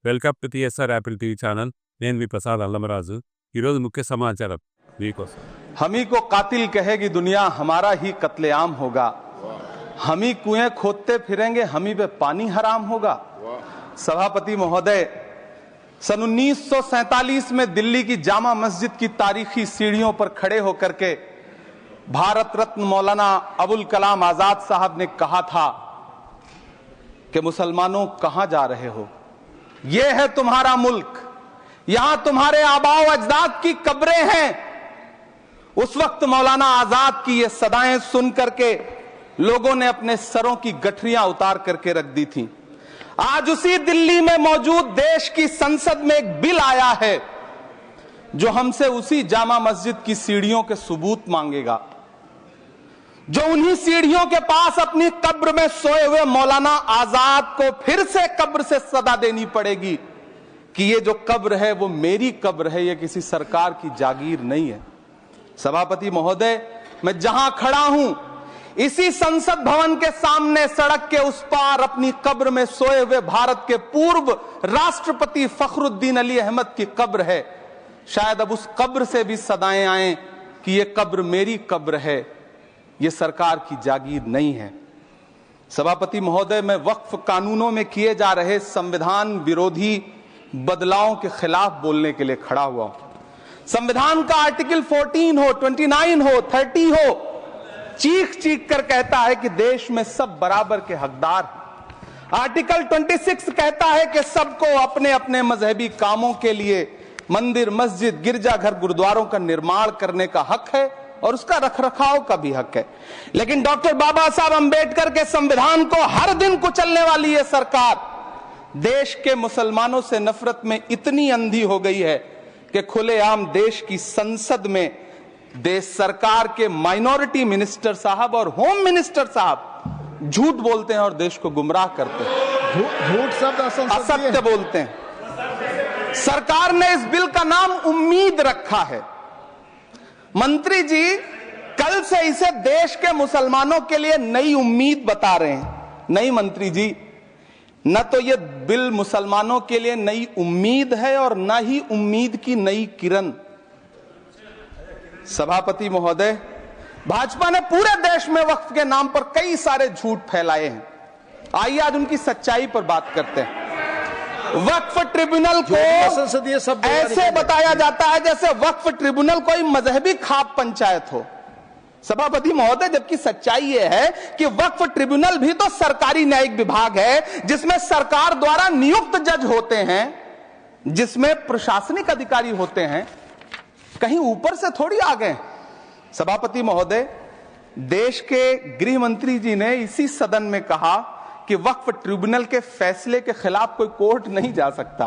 Welcome to TSR Apple TV channel. నేను మీ ప్రసాద్ అల్లమరాజు. ఈరోజు ముఖ్య సమాచారం మీకోసం. हम ही को कातिल कहेगी दुनिया, हमारा ही कत्लेआम होगा. हम ही कुएं खोदते फिरेंगे, हम ही पे पानी हराम होगा. सभापति महोदय, सन 1947 में दिल्ली की जामा मस्जिद की तारीखी सीढ़ियों पर खड़े होकर के भारत रत्न मौलाना अबुल कलाम आजाद साहब ने कहा था कि मुसलमानों कहां जा रहे हो, यह है तुम्हारा मुल्क, यहां तुम्हारे आबाओ अजदाद की कब्रें हैं. उस वक्त मौलाना आजाद की ये सदाएं सुन करके लोगों ने अपने सरों की गठरियां उतार करके रख दी थी. आज उसी दिल्ली में मौजूद देश की संसद में एक बिल आया है जो हमसे उसी जामा मस्जिद की सीढ़ियों के सबूत मांगेगा, जो उन्हीं सीढ़ियों के पास अपनी कब्र में सोए हुए मौलाना आजाद को फिर से कब्र से सदा देनी पड़ेगी कि ये जो कब्र है वो मेरी कब्र है, ये किसी सरकार की जागीर नहीं है. सभापति महोदय, मैं जहां खड़ा हूं इसी संसद भवन के सामने सड़क के उस पार अपनी कब्र में सोए हुए भारत के पूर्व राष्ट्रपति फखरुद्दीन अली अहमद की कब्र है. शायद अब उस कब्र से भी सदाएं आए कि ये कब्र मेरी कब्र है, ये सरकार की जागीर नहीं है. सभापति महोदय, मैं वक्फ कानूनों में किए जा रहे संविधान विरोधी बदलावों के खिलाफ बोलने के लिए खड़ा हुआ हूं. संविधान का आर्टिकल 14 हो, 29 हो, 30 हो, चीख चीख कर कहता है कि देश में सब बराबर के हकदार हैं. आर्टिकल 26 कहता है कि सबको अपने अपने मजहबी कामों के लिए मंदिर, मस्जिद, गिरजाघर, गुरुद्वारों का निर्माण करने का हक है और उसका रखरखाव का भी हक है. लेकिन डॉक्टर बाबा साहब अंबेडकर के संविधान को हर दिन कुचलने वाली ये सरकार देश के मुसलमानों से नफरत में इतनी अंधी हो गई है कि खुलेआम देश की संसद में देश सरकार के माइनॉरिटी मिनिस्टर साहब और होम मिनिस्टर साहब झूठ बोलते हैं और देश को गुमराह करते हैं. झूठ शब्द असत्य बोलते हैं. सरकार ने इस बिल का नाम उम्मीद रखा है. मंत्री जी कल से इसे देश के मुसलमानों के लिए नई उम्मीद बता रहे हैं. नहीं मंत्री जी, न तो ये बिल मुसलमानों के लिए नई उम्मीद है और न ही उम्मीद की नई किरण. सभापति महोदय, भाजपा ने पूरे देश में वक्फ के नाम पर कई सारे झूठ फैलाए हैं. आइए आज उनकी सच्चाई पर बात करते हैं. वक्फ ट्रिब्यूनल को ऐसे बताया जाता है जैसे वक्फ ट्रिब्यूनल कोई मजहबी खाप पंचायत हो. सभापति महोदय, जबकि सच्चाई यह है कि वक्फ ट्रिब्यूनल भी तो सरकारी न्यायिक विभाग है जिसमें सरकार द्वारा नियुक्त जज होते हैं, जिसमें प्रशासनिक अधिकारी होते हैं, कहीं ऊपर से थोड़ी आ गए. सभापति महोदय, देश के गृह मंत्री जी ने इसी सदन में कहा कि वक्फ ट्रिब्यूनल के फैसले के खिलाफ कोई कोर्ट नहीं जा सकता,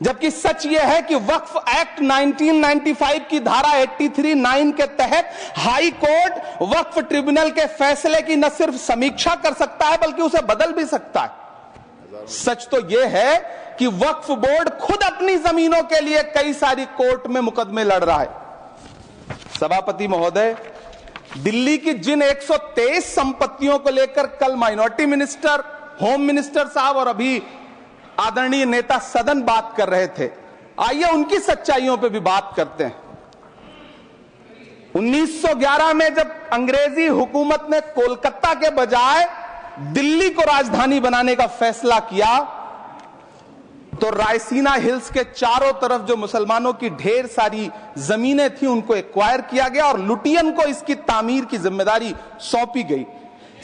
जबकि सच यह है कि वक्फ एक्ट 1995 की धारा 83(9) के तहत हाई कोर्ट वक्फ ट्रिब्यूनल के फैसले की न सिर्फ समीक्षा कर सकता है बल्कि उसे बदल भी सकता है. सच तो यह है कि वक्फ बोर्ड खुद अपनी जमीनों के लिए कई सारी कोर्ट में मुकदमे लड़ रहा है. सभापति महोदय, दिल्ली की जिन 123 संपत्तियों को लेकर कल माइनॉरिटी मिनिस्टर, होम मिनिस्टर साहब और अभी आदरणीय नेता सदन बात कर रहे थे, आइए उनकी सच्चाइयों पे भी बात करते हैं. 1911 में जब अंग्रेजी हुकूमत ने कोलकाता के बजाय दिल्ली को राजधानी बनाने का फैसला किया तो रायसीना हिल्स के चारों तरफ जो मुसलमानों की ढेर सारी जमीनें थी उनको एक्वायर किया गया और लुटियन को इसकी तामीर की जिम्मेदारी सौंपी गई.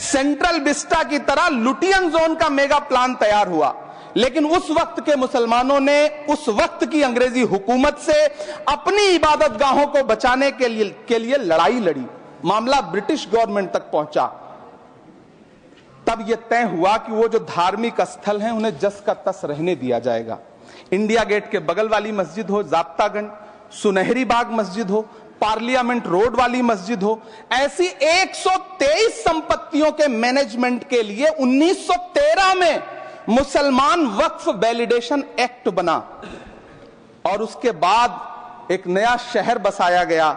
सेंट्रल विस्टा की तरह लुटियन जोन का मेगा प्लान तैयार हुआ. लेकिन उस वक्त के मुसलमानों ने उस वक्त की अंग्रेजी हुकूमत से अपनी इबादत गाहों को बचाने के लिए लड़ाई लड़ी. मामला ब्रिटिश गवर्नमेंट तक पहुंचा. तब यह तय हुआ कि वो जो धार्मिक स्थल हैं उन्हें जस का तस रहने दिया जाएगा. इंडिया गेट के बगल वाली मस्जिद हो, जाप्तागंज, सुनहरी बाग मस्जिद हो, पार्लियामेंट रोड वाली मस्जिद हो, ऐसी 123 संपत्तियों के मैनेजमेंट के लिए 1913 में मुसलमान वक्फ वैलिडेशन एक्ट बना और उसके बाद एक नया शहर बसाया गया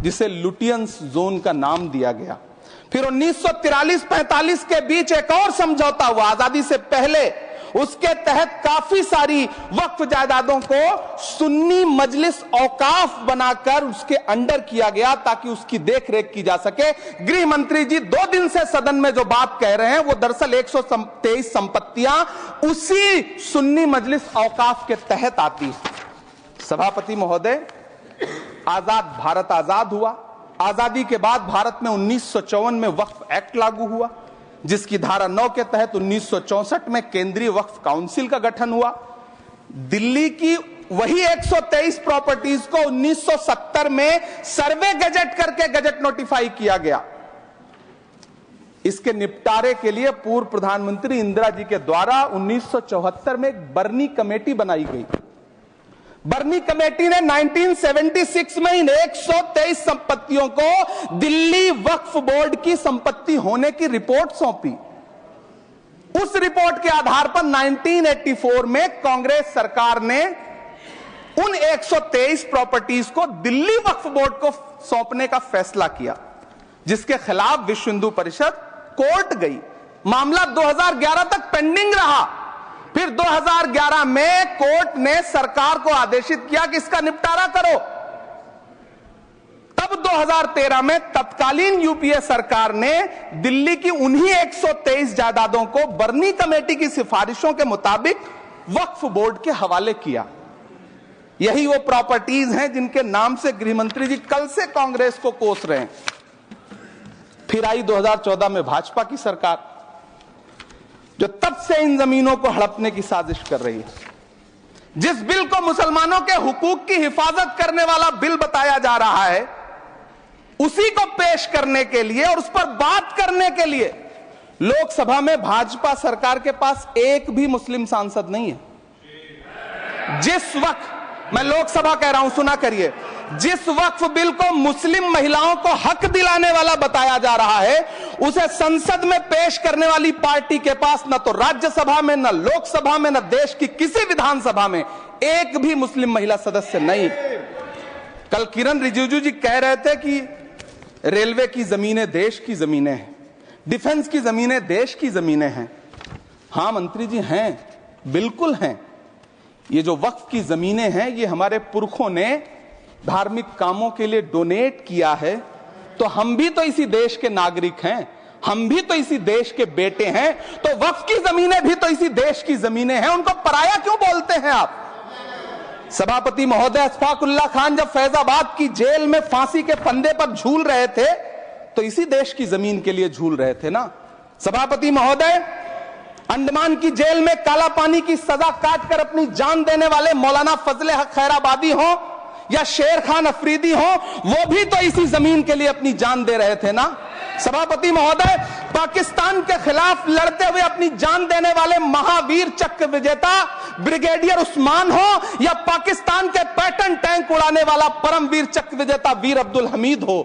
जिसे लुटियंस जोन का नाम दिया गया. फिर 1943-45 के बीच एक और समझौता हुआ. आजादी से पहले उसके तहत काफी सारी वक्फ जायदादों को सुन्नी मजलिस औकाफ बनाकर उसके अंडर किया गया ताकि उसकी देखरेख की जा सके। गृह मंत्री जी 2 दिन से सदन में जो बात कह रहे हैं वो दरअसल 123 संपत्तियां उसी सुन्नी मजलिस औकाफ के तहत आती है। सभापति महोदय, आजाद भारत आजाद हुआ। आजादी के बाद भारत में 1954 में वक्फ एक्ट लागू हुआ, जिसकी धारा 9 के तहत 1964 में केंद्रीय वक्फ काउंसिल का गठन हुआ। दिल्ली की वही 123 प्रॉपर्टीज को 1970 में सर्वे गजट करके गजट नोटिफाई किया गया। इसके निपटारे के लिए पूर्व प्रधानमंत्री इंदिरा जी के द्वारा 1974 में एक बर्नी कमेटी बनाई गई। बर्नी कमेटी ने 1976 में इन 123 संपत्तियों को दिल्ली वक्फ बोर्ड की संपत्ति होने की रिपोर्ट सौंपी। उस रिपोर्ट के आधार पर 1984 में कांग्रेस सरकार ने उन 123 प्रॉपर्टीज को दिल्ली वक्फ बोर्ड को सौंपने का फैसला किया, जिसके खिलाफ विश्व हिंदू परिषद कोर्ट गई। मामला 2011 तक पेंडिंग रहा। फिर 2011 में कोर्ट ने सरकार को आदेशित किया कि इसका निपटारा करो। तब 2013 में तत्कालीन यूपीए सरकार ने दिल्ली की उन्हीं 123 जायदादों को बर्नी कमेटी की सिफारिशों के मुताबिक वक्फ बोर्ड के हवाले किया। यही वो प्रॉपर्टीज हैं जिनके नाम से गृह मंत्री जी कल से कांग्रेस को कोस रहे हैं। फिर आई 2014 में भाजपा की सरकार, जो तब से इन जमीनों को हड़पने की साजिश कर रही है। जिस बिल को मुसलमानों के हुकूक की हिफाजत करने वाला बिल बताया जा रहा है, उसी को पेश करने के लिए और उस पर बात करने के लिए लोकसभा में भाजपा सरकार के पास एक भी मुस्लिम सांसद नहीं है। जिस वक्त, मैं लोकसभा कह रहा हूं, सुना करिए, जिस वक्फ बिल को मुस्लिम महिलाओं को हक दिलाने वाला बताया जा रहा है, उसे संसद में पेश करने वाली पार्टी के पास न तो राज्यसभा में, न लोकसभा में, न देश की किसी विधानसभा में एक भी मुस्लिम महिला सदस्य नहीं। कल किरण रिजिजू जी कह रहे थे कि रेलवे की जमीनें देश की जमीनें हैं, डिफेंस की जमीनें देश की जमीनें हैं। हां मंत्री जी, हैं, बिल्कुल हैं। ये जो वक्फ की जमीनें हैं, ये हमारे पुरखों ने धार्मिक कामों के लिए डोनेट किया है। तो हम भी तो इसी देश के नागरिक हैं, हम भी तो इसी देश के बेटे हैं। तो वक्फ की जमीनें भी तो इसी देश की जमीनें हैं, उनको पराया क्यों बोलते हैं आप? सभापति महोदय, अशफाकुल्लाह खान जब फैजाबाद की जेल में फांसी के फंदे पर झूल रहे थे, तो इसी देश की जमीन के लिए झूल रहे थे ना। सभापति महोदय, अंडमान की जेल में काला पानी की सजा काटकर अपनी जान देने वाले मौलाना फजले हक खैराबादी हो या शेर खान अफरीदी हो, वो भी तो इसी जमीन के लिए अपनी जान दे रहे थे ना। सभापति महोदय, पाकिस्तान के खिलाफ लड़ते हुए अपनी जान देने वाले महावीर चक्र विजेता ब्रिगेडियर उस्मान हो या पाकिस्तान के पैटर्न टैंक उड़ाने वाला परमवीर चक्र विजेता वीर अब्दुल हमीद हो,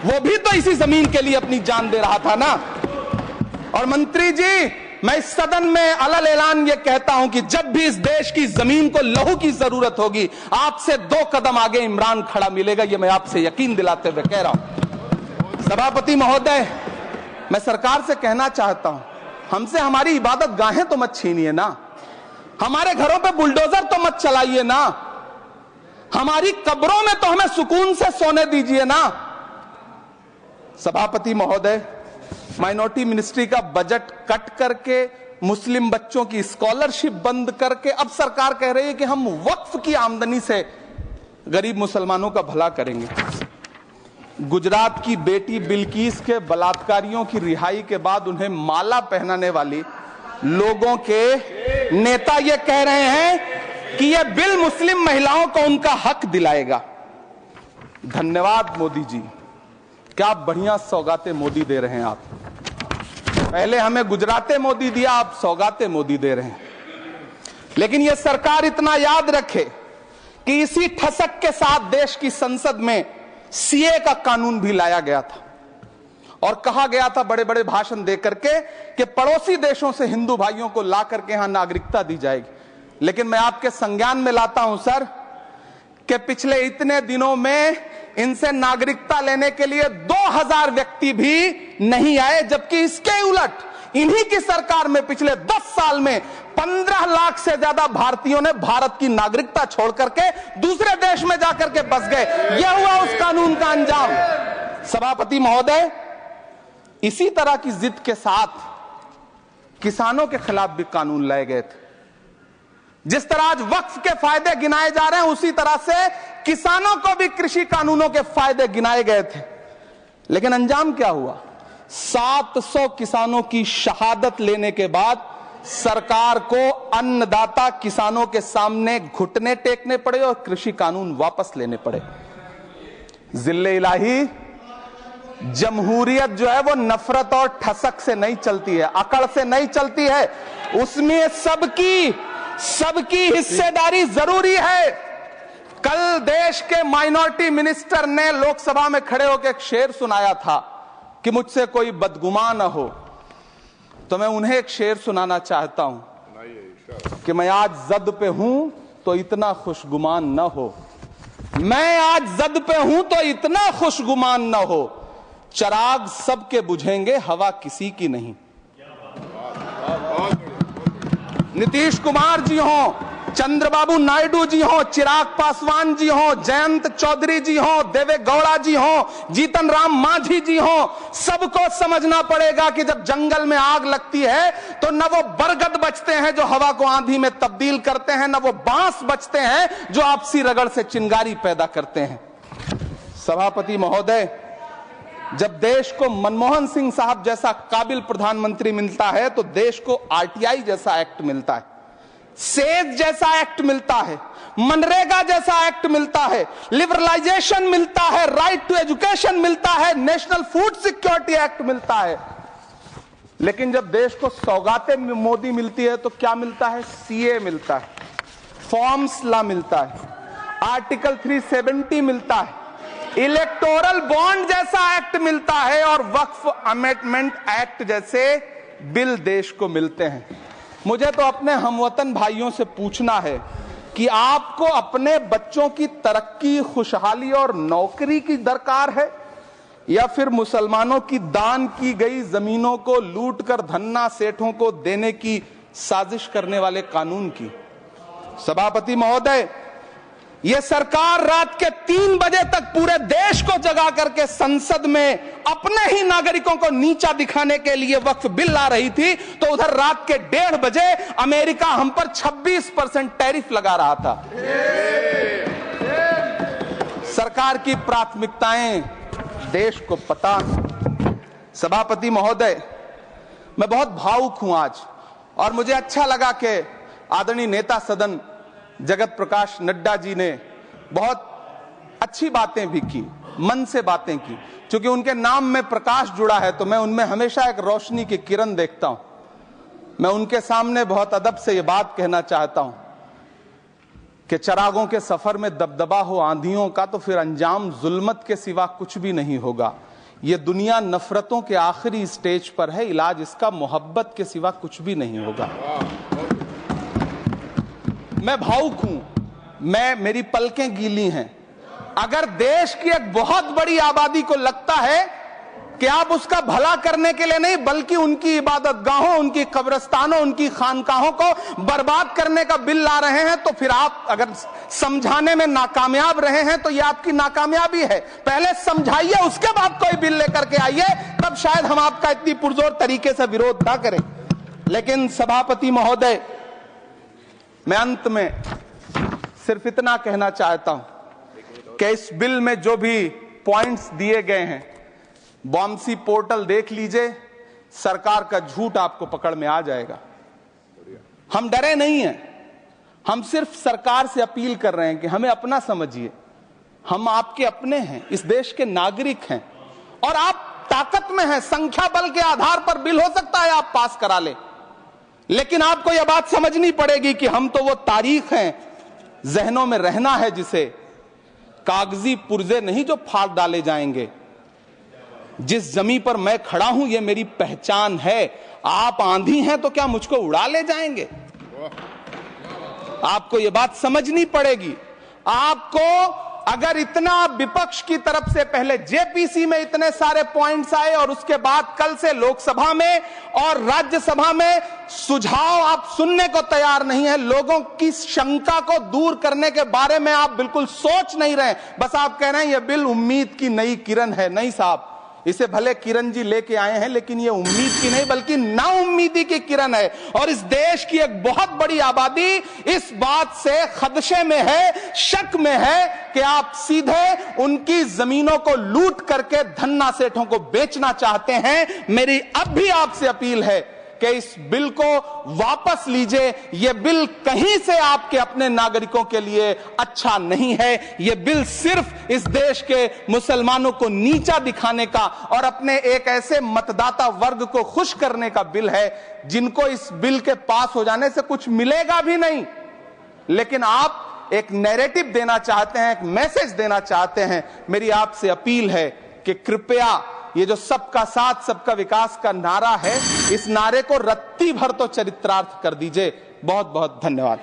वो भी तो इसी जमीन के लिए अपनी जान दे रहा था ना। और मंत्री जी, मैं इस सदन में अलल ऐलान ये कहता हूं कि जब भी इस देश की जमीन को लहू की जरूरत होगी, आपसे 2 कदम आगे इमरान खड़ा मिलेगा, ये मैं आपसे यकीन दिलाते हुए कह रहा हूं। सभापति महोदय, मैं सरकार से कहना चाहता हूं, हमसे हमारी इबादत गाहें तो मत छीनिए ना, हमारे घरों पे बुलडोजर तो मत चलाइए ना, हमारी कब्रों में तो हमें सुकून से सोने दीजिए ना। सभापति महोदय, माइनॉरिटी मिनिस्ट्री का बजट कट करके, मुस्लिम बच्चों की स्कॉलरशिप बंद करके अब सरकार कह रही है कि हम वक्फ की आमदनी से गरीब मुसलमानों का भला करेंगे। गुजरात की बेटी बिल्किस के बलात्कारियों की रिहाई के बाद उन्हें माला पहनाने वाली लोगों के नेता ये कह रहे हैं कि यह बिल मुस्लिम महिलाओं को उनका हक दिलाएगा। धन्यवाद मोदी जी, क्या बढ़िया सौगातें मोदी दे रहे हैं आप। पहले हमें गुजराते मोदी दिया, आप सौगाते मोदी दे रहे हैं। लेकिन यह सरकार इतना याद रखे कि इसी ठसक के साथ देश की संसद में सीए का कानून भी लाया गया था और कहा गया था बड़े बड़े भाषण देकर के कि पड़ोसी देशों से हिंदू भाइयों को ला करके यहां नागरिकता दी जाएगी। लेकिन मैं आपके संज्ञान में लाता हूं सर कि पिछले इतने दिनों में इनसे नागरिकता लेने के लिए 2000 व्यक्ति भी नहीं आए, जबकि इसके उलट इन्हीं की सरकार में पिछले 10 साल में 15 लाख से ज्यादा भारतीयों ने भारत की नागरिकता छोड़ करके दूसरे देश में जाकर के बस गए। यह हुआ उस कानून का अंजाम। सभापति महोदय, इसी तरह की जिद के साथ किसानों के खिलाफ भी कानून लाए गए थे। जिस तरह आज वक्फ के फायदे गिनाए जा रहे हैं, उसी तरह से किसानों को भी कृषि कानूनों के फायदे गिनाए गए थे। लेकिन अंजाम क्या हुआ? 700 किसानों की शहादत लेने के बाद सरकार को अन्नदाता किसानों के सामने घुटने टेकने पड़े और कृषि कानून वापस लेने पड़े। जिल्ले इलाही, जमहूरियत जो है वो नफरत और ठसक से नहीं चलती है, अकड़ से नहीं चलती है। उसमें सबकी हिस्सेदारी जरूरी है। कल देश के माइनॉरिटी मिनिस्टर ने लोकसभा में खड़े होकर एक शेर सुनाया था कि मुझसे कोई बदगुमान न हो, तो मैं उन्हें एक शेर सुनाना चाहता हूं कि मैं आज जद पे हूं तो इतना खुशगुमान न हो, मैं आज जद पे हूं तो इतना खुशगुमान न हो, चराग सबके बुझेंगे हवा किसी की नहीं। नीतीश कुमार जी हो, चंद्रबाबू नायडू जी हो, चिराग पासवान जी हो, जयंत चौधरी जी हो, देवे गौड़ा जी हो, जीतन राम मांझी जी हो, सबको समझना पड़ेगा कि जब जंगल में आग लगती है तो न वो बरगद बचते हैं जो हवा को आंधी में तब्दील करते हैं, न वो बांस बचते हैं जो आपसी रगड़ से चिंगारी पैदा करते हैं। सभापति महोदय, जब देश को मनमोहन सिंह साहब जैसा काबिल प्रधानमंत्री मिलता है तो देश को आरटीआई जैसा एक्ट मिलता है, सेज जैसा एक्ट मिलता है, मनरेगा जैसा एक्ट मिलता है, लिबरलाइजेशन मिलता है, राइट टू एजुकेशन मिलता है, नेशनल फूड सिक्योरिटी एक्ट मिलता है। लेकिन जब देश को सौगातें मोदी मिलती है तो क्या मिलता है? सीए मिलता है, फॉर्म्स लॉ मिलता है, आर्टिकल 370 मिलता है, इलेक्टोरल बॉन्ड जैसा एक्ट मिलता है और वक्फ अमेंडमेंट एक्ट जैसे बिल देश को मिलते हैं। मुझे तो अपने हमवतन भाइयों से पूछना है कि आपको अपने बच्चों की तरक्की, खुशहाली और नौकरी की दरकार है या फिर मुसलमानों की दान की गई जमीनों को लूटकर धन्ना सेठों को देने की साजिश करने वाले कानून की? सभापति महोदय, यह सरकार रात के 3 बजे तक पूरे देश को जगा करके संसद में अपने ही नागरिकों को नीचा दिखाने के लिए वक्फ बिल ला रही थी, तो उधर रात के 1:30 बजे अमेरिका हम पर 26% टैरिफ लगा रहा था। सरकार की प्राथमिकताएं देश को पता। सभापति महोदय, मैं बहुत भावुक हूं आज, और मुझे अच्छा लगा कि आदरणीय नेता सदन जगत प्रकाश नड्डा जी ने बहुत अच्छी बातें भी की, मन से बातें की। क्योंकि उनके नाम में प्रकाश जुड़ा है तो मैं उनमें हमेशा एक रोशनी की किरण देखता हूं। मैं उनके सामने बहुत अदब से यह बात कहना चाहता हूं कि चरागों के सफर में दबदबा हो आंधियों का तो फिर अंजाम जुल्मत के सिवा कुछ भी नहीं होगा। यह दुनिया नफरतों के आखिरी स्टेज पर है, इलाज इसका मोहब्बत के सिवा कुछ भी नहीं होगा। मैं भावुक हूं, मेरी पलकें गीली हैं। अगर देश की एक बहुत बड़ी आबादी को लगता है कि आप उसका भला करने के लिए नहीं बल्कि उनकी इबादत गाहों, उनकी कब्रिस्तानों, उनकी खानकाहों को बर्बाद करने का बिल ला रहे हैं, तो फिर आप अगर समझाने में नाकामयाब रहे हैं तो यह आपकी नाकामयाबी है। पहले समझाइए, उसके बाद कोई बिल लेकर के आइए, तब शायद हम आपका इतनी पुरजोर तरीके से विरोध ना करें। लेकिन सभापति महोदय, मैं अंत में सिर्फ इतना कहना चाहता हूं कि इस बिल में जो भी पॉइंट्स दिए गए हैं, बॉम्सी पोर्टल देख लीजिए, सरकार का झूठ आपको पकड़ में आ जाएगा। हम डरे नहीं हैं, हम सिर्फ सरकार से अपील कर रहे हैं कि हमें अपना समझिए। हम आपके अपने हैं, इस देश के नागरिक हैं और आप ताकत में हैं। संख्या बल के आधार पर बिल हो सकता है आप पास करा ले, लेकिन आपको यह बात समझनी पड़ेगी कि हम तो वो तारीख हैं, जहनों में रहना है जिसे कागजी पुर्जे नहीं जो फाड़ डाले जाएंगे। जिस जमीन पर मैं खड़ा हूं यह मेरी पहचान है। आप आंधी हैं तो क्या मुझको उड़ा ले जाएंगे? आपको यह बात समझनी पड़ेगी। आपको अगर इतना विपक्ष की तरफ से पहले जेपीसी में इतने सारे पॉइंट्स आए और उसके बाद कल से लोकसभा में और राज्यसभा में सुझाव आप सुनने को तैयार नहीं है, लोगों की शंका को दूर करने के बारे में आप बिल्कुल सोच नहीं रहे, बस आप कह रहे हैं यह बिल उम्मीद की नई किरण है। नहीं साहब, इसे भले किरण जी लेके आए हैं, लेकिन ये उम्मीद की नहीं बल्कि नाउम्मीदी की किरण है। और इस देश की एक बहुत बड़ी आबादी इस बात से खदशे में है, शक में है कि आप सीधे उनकी जमीनों को लूट करके धन्ना सेठों को बेचना चाहते हैं। मेरी अब भी आपसे अपील है कि इस बिल को वापस लीजिए। यह बिल कहीं से आपके अपने नागरिकों के लिए अच्छा नहीं है। यह बिल सिर्फ इस देश के मुसलमानों को नीचा दिखाने का और अपने एक ऐसे मतदाता वर्ग को खुश करने का बिल है जिनको इस बिल के पास हो जाने से कुछ मिलेगा भी नहीं, लेकिन आप एक नैरेटिव देना चाहते हैं, एक मैसेज देना चाहते हैं। मेरी आपसे अपील है कि कृपया ये जो सबका साथ सबका विकास का नारा है, इस नारे को रत्ती भर तो चरित्रार्थ कर दीजिए। बहुत बहुत धन्यवाद।